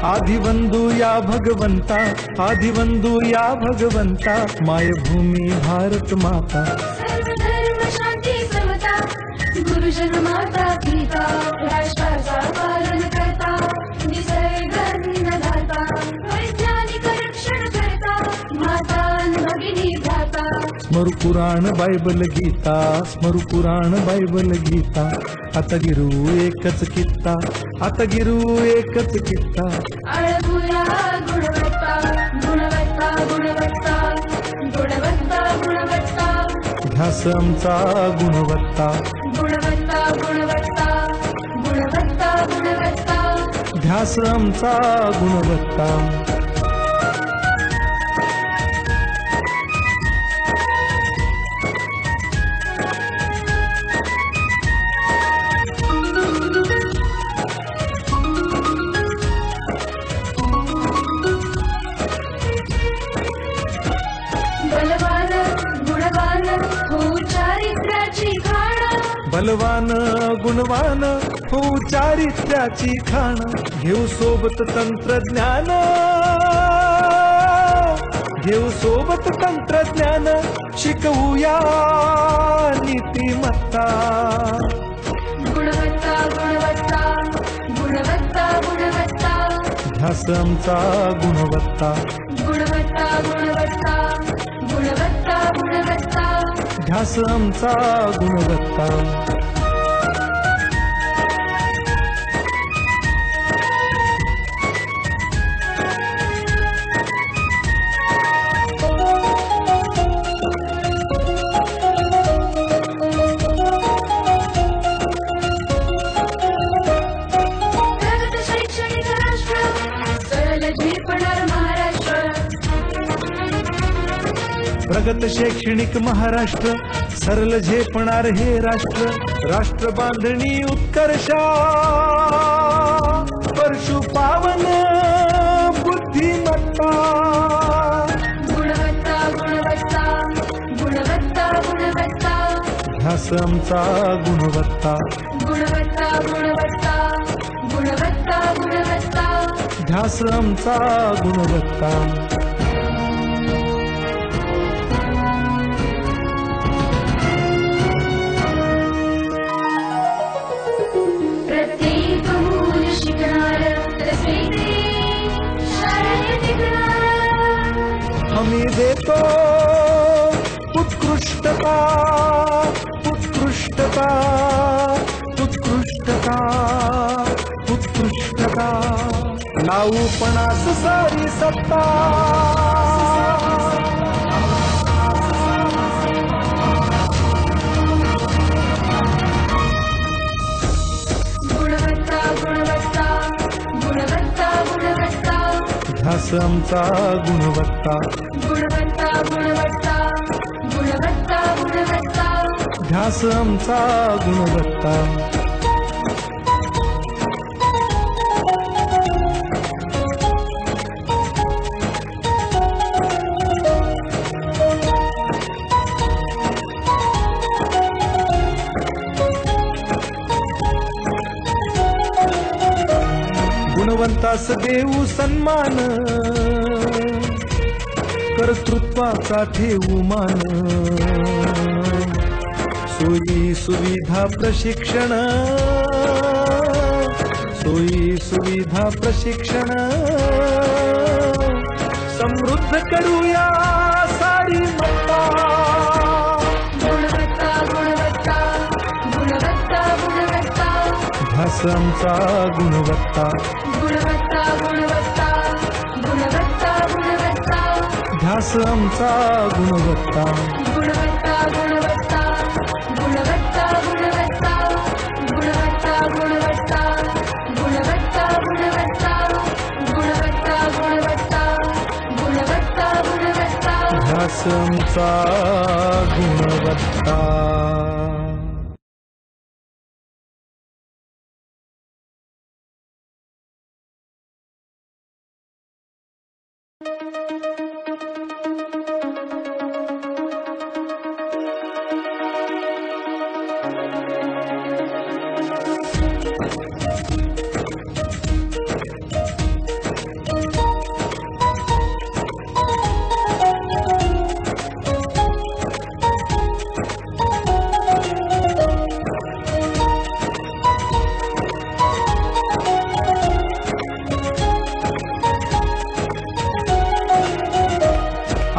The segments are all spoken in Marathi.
आदिवंदू या भगवंता, आदिवंदू या भगवंता, मायभूमी भारत माता। सर्वधर्म शांती समता, गुरुजन माता पिता, राष्ट्राचा पालन करता, निसर्ग अन्नदाता, वैज्ञानिक रक्षण करता, माता भगिनी भ्राता। स्मरू पुराण बायबल गीता, स्मरू पुराण बायबल गीता, आता गिरू एकच कित्ता, आता गिरू एकच कित्ता। अळपुरा गुणवत्ता, गुणवत्ता गुणवत्ता, गुणवत्ता गुणवत्ता, ध्यास आमचा गुणवत्ता, गुणवत्ता गुणवत्ता, गुणवत्ता गुणवत्ता, ध्यास आमचा गुणवत्ता। बलवान गुणवान हो चारित्र्याची खाण, बलवान गुणवान हो चारित्र्याची खाण, घेऊ सोबत तंत्रज्ञान, घेऊ सोबत तंत्रज्ञान, शिकवूया नीतिमत्ता। गुणवत्ता गुणवत्ता, गुणवत्ता गुणवत्ता, ध्यास आमचा गुणवत्ता, गुणवत्ता गुणवत्ता, गुणवत्ता गुणवत्ता, ध्यास आमचा गुणवत्ता। प्रगत शैक्षणिक राष्ट्र, सरल झेपणार महाराष्ट्र। प्रगत शैक्षणिक महाराष्ट्र, सरल झेपणार हे राष्ट्र, राष्ट्र बांधणी उत्कर्षा, परशु पावन बुद्धिमत्ता। गुणवत्ता गुणवत्ता, गुणवत्ता गुणवत्ता, ध्यास आमचा गुणवत्ता, गुणवत्ता गुणवत्ता, गुणवत्ता गुणवत्ता, ध्यास आमचा गुणवत्ता। प्रत्येक मूल शिकणार, तसे ते शाळेत टिकणार। हमी देतो उत्कृष्टता, उत्कृष्टता, उत्कृष्टता, उत्कृष्टता, लावू पणास सारी सत्ता। गुणवत्ता गुणवत्ता, गुणवत्ता गुणवत्ता, ध्यास आमचा गुणवत्ता, गुणवत्ता गुणवत्ता, गुणवत्ता गुणवत्ता, ध्यास आमचा गुणवत्ता। गुणवंतास देऊ सन्मान, कर्तृत्वाचा ठेवू मान, सोयी सुविधा प्रशिक्षण, सोयी सुविधा प्रशिक्षण, समृद्ध करूया सारी मत्ता। गुणवत्ता गुणवत्ता, गुणवत्ता गुणवत्ता, ध्यास आमचा गुणवत्ता, गुणवत्ता गुणवत्ता, गुणवत्ता गुणवत्ता, ध्यास आमचा गुणवत्ता। गुणवत्ता गुणवत्ता, गुणवत्ता गुणवत्ता, गुणवत्ता गुणवत्ता, गुणवत्ता गुणवत्ता, गुणवत्ता गुणवत्ता, गुणवत्ता गुणवत्ता, ध्यास आमचा गुणवत्ता।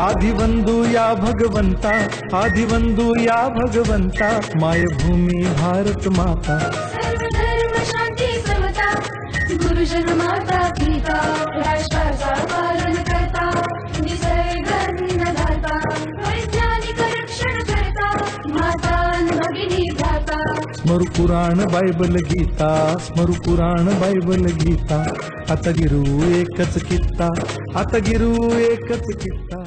आदिवंदू या भगवंता, आदिवंदू या भगवंता, मायभूमी भारत माता. सर्व धर्म शांती समता, गुरुजन माता पिता, राष्ट्राचा पालन करता, निसर्ग अन्नदाता, वैज्ञानिक रक्षण करता, माता अन भगिनी भ्राता. स्मरू पुराण बायबल गीता, स्मरू पुराण बायबल गीता. आता गिरू एकच कित्ता, आता गिरू एकच कित्ता.